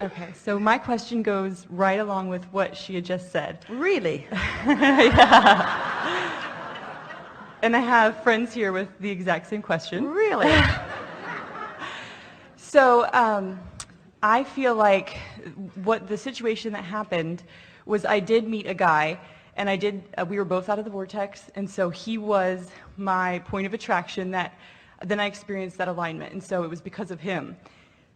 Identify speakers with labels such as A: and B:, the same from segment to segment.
A: Okay, so my question goes right along with what she had just said.
B: Really?
A: Yeah. And I have friends here with the exact same question.
B: Really?
A: So I feel like what the situation that happened was I did meet a guy, and we were both out of the vortex, and so he was my point of attraction that then I experienced that alignment, and so it was because of him.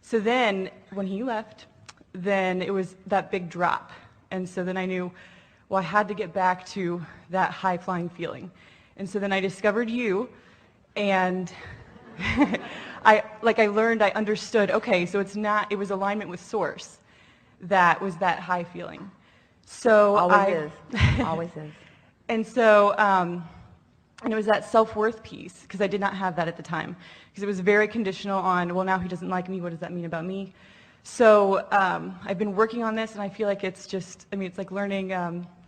A: So then when he left, then it was that big drop. And so then I knew, well, I had to get back to that high-flying feeling. And so then I discovered you, and I learned, I understood, okay, so it was alignment with source that was that high feeling. So
B: Always is. Always is.
A: And so, and it was that self-worth piece, because I did not have that at the time. Because it was very conditional on, well, now he doesn't like me, what does that mean about me? So I've been working on this, and I feel like it's just, it's like learning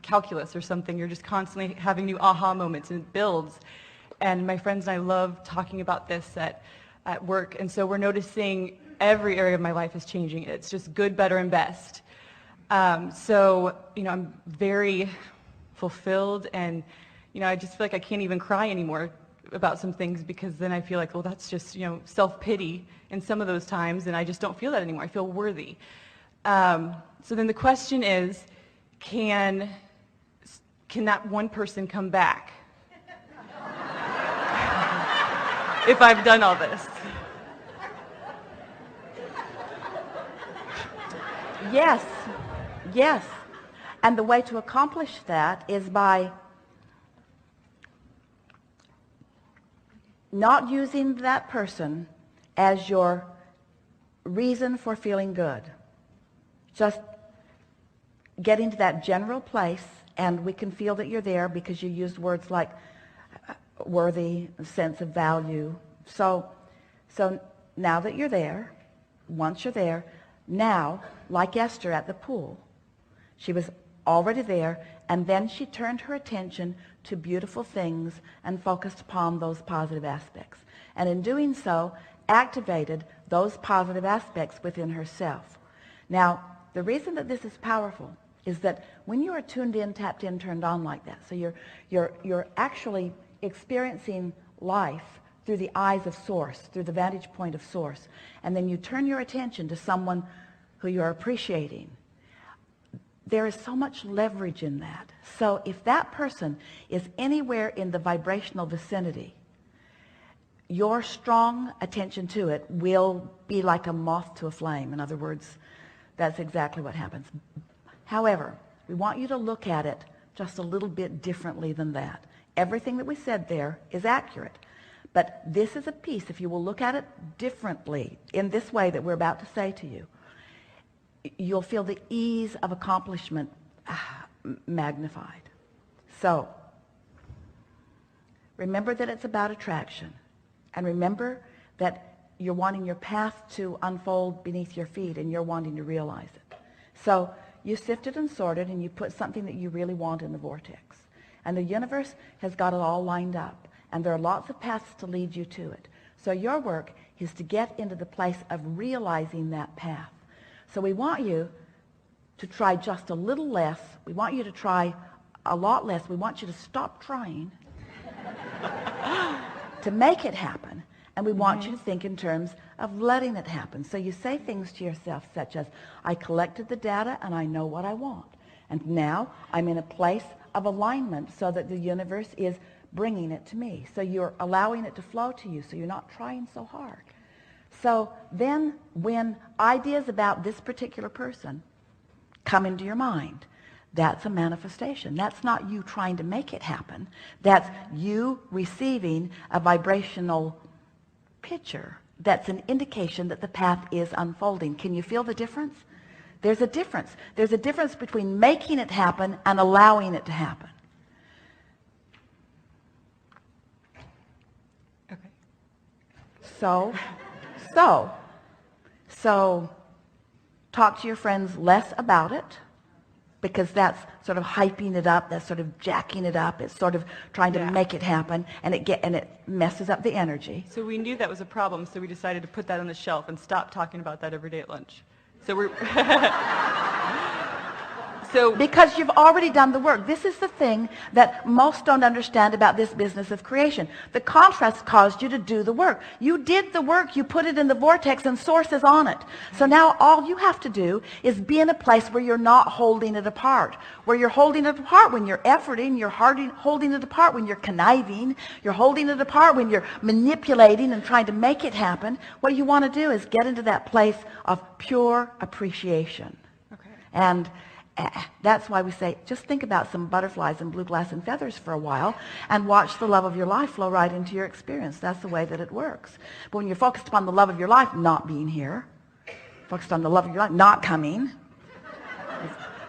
A: calculus or something. You're just constantly having new aha moments, and it builds. And my friends and I love talking about this at work, and so we're noticing every area of my life is changing. It's just good, better, and best. So, I'm very fulfilled, and, I just feel like I can't even cry anymore about some things, because then I feel like, well, that's just, self-pity in some of those times, and I just don't feel that anymore. I feel worthy. So then the question is, can that one person come back if I've done all this?
B: Yes. Yes. And the way to accomplish that is by not using that person as your reason for feeling good. Just get into that general place, and we can feel that you're there because you used words like worthy, sense of value. So now that you're there, once you're there, now, like Esther at the pool, she was already there, and then she turned her attention to beautiful things and focused upon those positive aspects. And in doing so, activated those positive aspects within herself. Now, the reason that this is powerful is that when you are tuned in, tapped in, turned on like that, so you're actually experiencing life through the eyes of source, through the vantage point of source, and then you turn your attention to someone who you're appreciating. There is so much leverage in that. So if that person is anywhere in the vibrational vicinity, your strong attention to it will be like a moth to a flame. In other words, that's exactly what happens. However, we want you to look at it just a little bit differently than that. Everything that we said there is accurate. But this is a piece, if you will look at it differently, in this way that we're about to say to you, you'll feel the ease of accomplishment magnified. So, remember that it's about attraction. And remember that you're wanting your path to unfold beneath your feet, and you're wanting to realize it. So, you sifted and sorted, and you put something that you really want in the vortex. And the universe has got it all lined up. And there are lots of paths to lead you to it. So your work is to get into the place of realizing that path. So we want you to try just a little less. We want you to try a lot less. We want you to stop trying to make it happen. And we want you to think in terms of letting it happen. So you say things to yourself such as, I collected the data and I know what I want. And now I'm in a place of alignment so that the universe is bringing it to me. So you're allowing it to flow to you, so you're not trying so hard. So then when ideas about this particular person come into your mind, that's a manifestation. That's not you trying to make it happen. That's you receiving a vibrational picture. That's an indication that the path is unfolding. Can you feel the difference? There's a difference. There's a difference between making it happen and allowing it to happen.
A: Okay.
B: So talk to your friends less about it, because that's sort of hyping it up, that's sort of jacking it up, it's sort of trying to make it happen, and it messes up the energy.
A: So we knew that was a problem, so we decided to put that on the shelf and stop talking about that every day at lunch. So we're so
B: Because you've already done the work. This is the thing that most don't understand about this business of creation. The contrast caused you to do the work. You did the work, you put it in the vortex, and source is on it. So now all you have to do is be in a place where you're not holding it apart. Where you're holding it apart when you're efforting, you're holding it apart when you're conniving, you're holding it apart when you're manipulating and trying to make it happen. What you want to do is get into that place of pure appreciation.
A: okay.
B: And that's why we say, just think about some butterflies and blue glass and feathers for a while and watch the love of your life flow right into your experience. That's the way that it works. But when you're focused upon the love of your life not being here, focused on the love of your life not coming,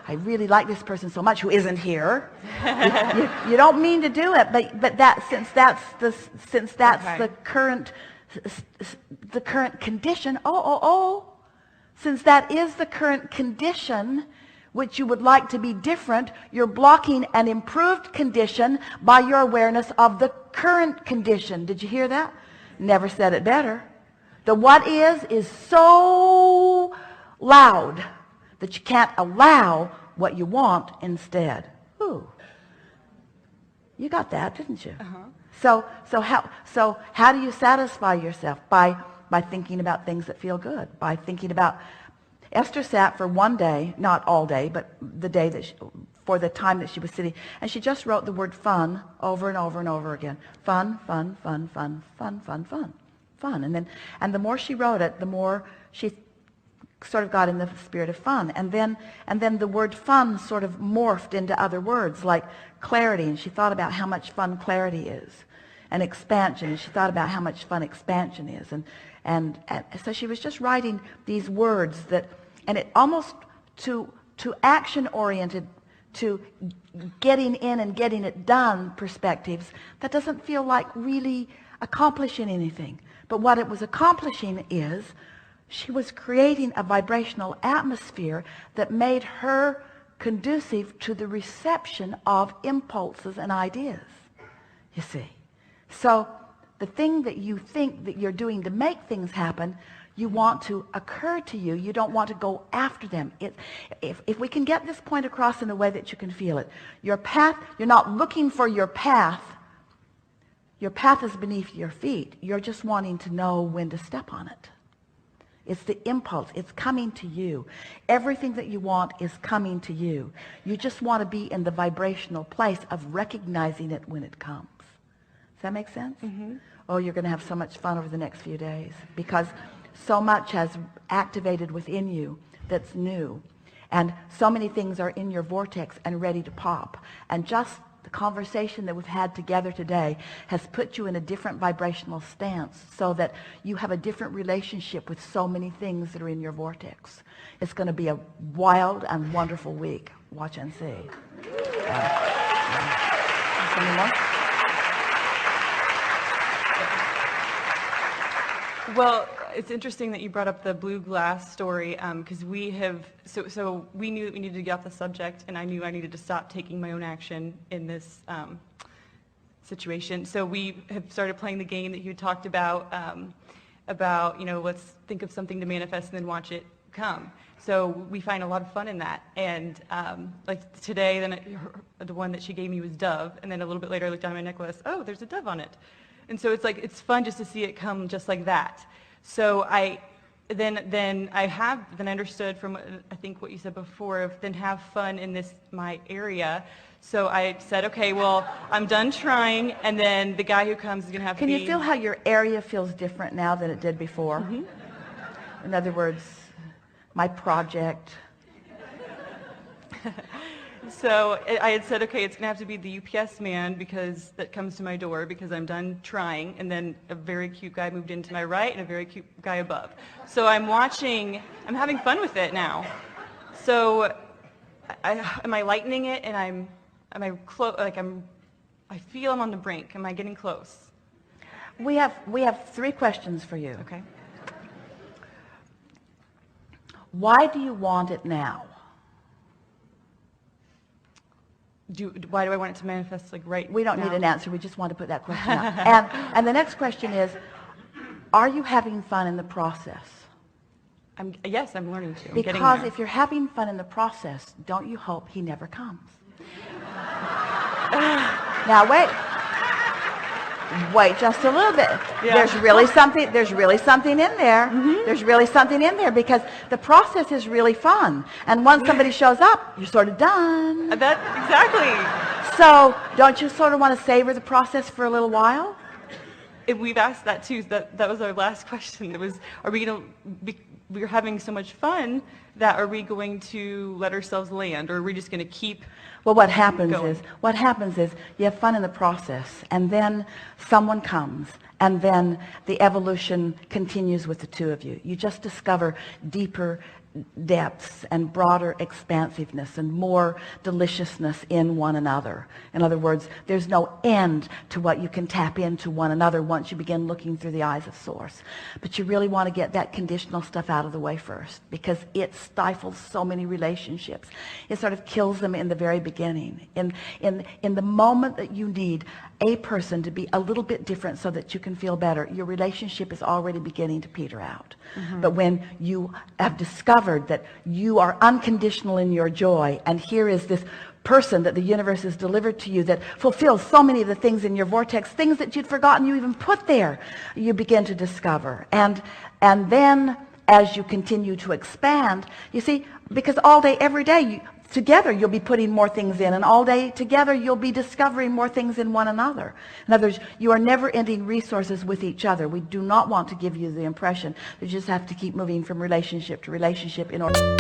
B: I really like this person so much who isn't here. You don't mean to do it, but that since that's
A: Okay.
B: the current condition, since that is the current condition which you would like to be different, you're blocking an improved condition by your awareness of the current condition. Did you hear that? Never said it better. The what is so loud that you can't allow what you want instead. Ooh. You got that, didn't you?
A: Uh-huh.
B: So how do you satisfy yourself? By thinking about things that feel good. By thinking about... Esther sat for one day, not all day, but the day that for the time that she was sitting, and she just wrote the word fun over and over and over again. Fun, fun, fun, fun, fun, fun, fun, fun. And the more she wrote it, the more she sort of got in the spirit of fun. And then the word fun sort of morphed into other words like clarity, and she thought about how much fun clarity is, and expansion, and she thought about how much fun expansion is, and so she was just writing these words that, and it almost to action oriented, to getting in and getting it done perspectives, that doesn't feel like really accomplishing anything. But what it was accomplishing is she was creating a vibrational atmosphere that made her conducive to the reception of impulses and ideas, you see. So the thing that you think that you're doing to make things happen, you want to occur to you. You don't want to go after them. If we can get this point across in a way that you can feel it, your path, you're not looking for your path. Your path is beneath your feet. You're just wanting to know when to step on it. It's the impulse. It's coming to you. Everything that you want is coming to you. You just want to be in the vibrational place of recognizing it when it comes. Does that make sense?
A: Mm-hmm.
B: Oh, you're going to have so much fun over the next few days because so much has activated within you that's new. And so many things are in your vortex and ready to pop. And just the conversation that we've had together today has put you in a different vibrational stance so that you have a different relationship with so many things that are in your vortex. It's going to be a wild and wonderful week. Watch and see. Something more?
A: Well, it's interesting that you brought up the blue glass story because we have, so we knew that we needed to get off the subject, and I knew I needed to stop taking my own action in this situation. So we have started playing the game that you talked about, let's think of something to manifest and then watch it come. So we find a lot of fun in that. And like today, the one that she gave me was dove, and then a little bit later I looked down at my necklace, oh, there's a dove on it. And so it's like, it's fun just to see it come just like that. So I understood from, I think what you said before, of then have fun in this, my area. So I said, okay, well, I'm done trying, and then the guy who comes is going to have to be...
B: Can you feel how your area feels different now than it did before?
A: Mm-hmm.
B: In other words, my project...
A: So I had said, okay, it's going to have to be the UPS man that comes to my door because I'm done trying. And then a very cute guy moved into my right and a very cute guy above. So I'm having fun with it now. So am I lightening it, and I feel I'm on the brink. Am I getting close?
B: We have 3 questions for you.
A: Okay.
B: Why do you want it now?
A: Why do I want it to manifest right now?
B: We don't need an answer. We just want to put that question out. And the next question is, are you having fun in the process?
A: Yes, I'm learning to. I'm getting
B: Because
A: there.
B: if you're having fun in the process, don't you hope he never comes? Now wait just a little bit.
A: Yeah.
B: There's really something in there.
A: Mm-hmm.
B: There's really something in there because the process is really fun. And once somebody shows up, you're sort of done.
A: Exactly.
B: So don't you sort of want to savor the process for a little while?
A: We've asked that too. That was our last question. It was, are we going to, we're having so much fun that are we going to let ourselves land, or are we just going to keep
B: Well, what happens
A: going?
B: is you have fun in the process, and then someone comes, and then the evolution continues with the two of you. You just discover deeper depths and broader expansiveness and more deliciousness in one another. In other words, there's no end to what you can tap into one another once you begin looking through the eyes of Source. But you really want to get that conditional stuff out of the way first, because it stifles so many relationships. It sort of kills them in the very beginning. In the moment that you need a person to be a little bit different so that you can feel better, your relationship is already beginning to peter out. Mm-hmm. But when you have discovered that you are unconditional in your joy, and here is this person that the universe has delivered to you that fulfills so many of the things in your vortex, things that you'd forgotten you even put there, you begin to discover. And then as you continue to expand, you see, because all day, every day, together you'll be putting more things in, and all day together you'll be discovering more things in one another. In other words, you are never-ending resources with each other. We do not want to give you the impression that you just have to keep moving from relationship to relationship in order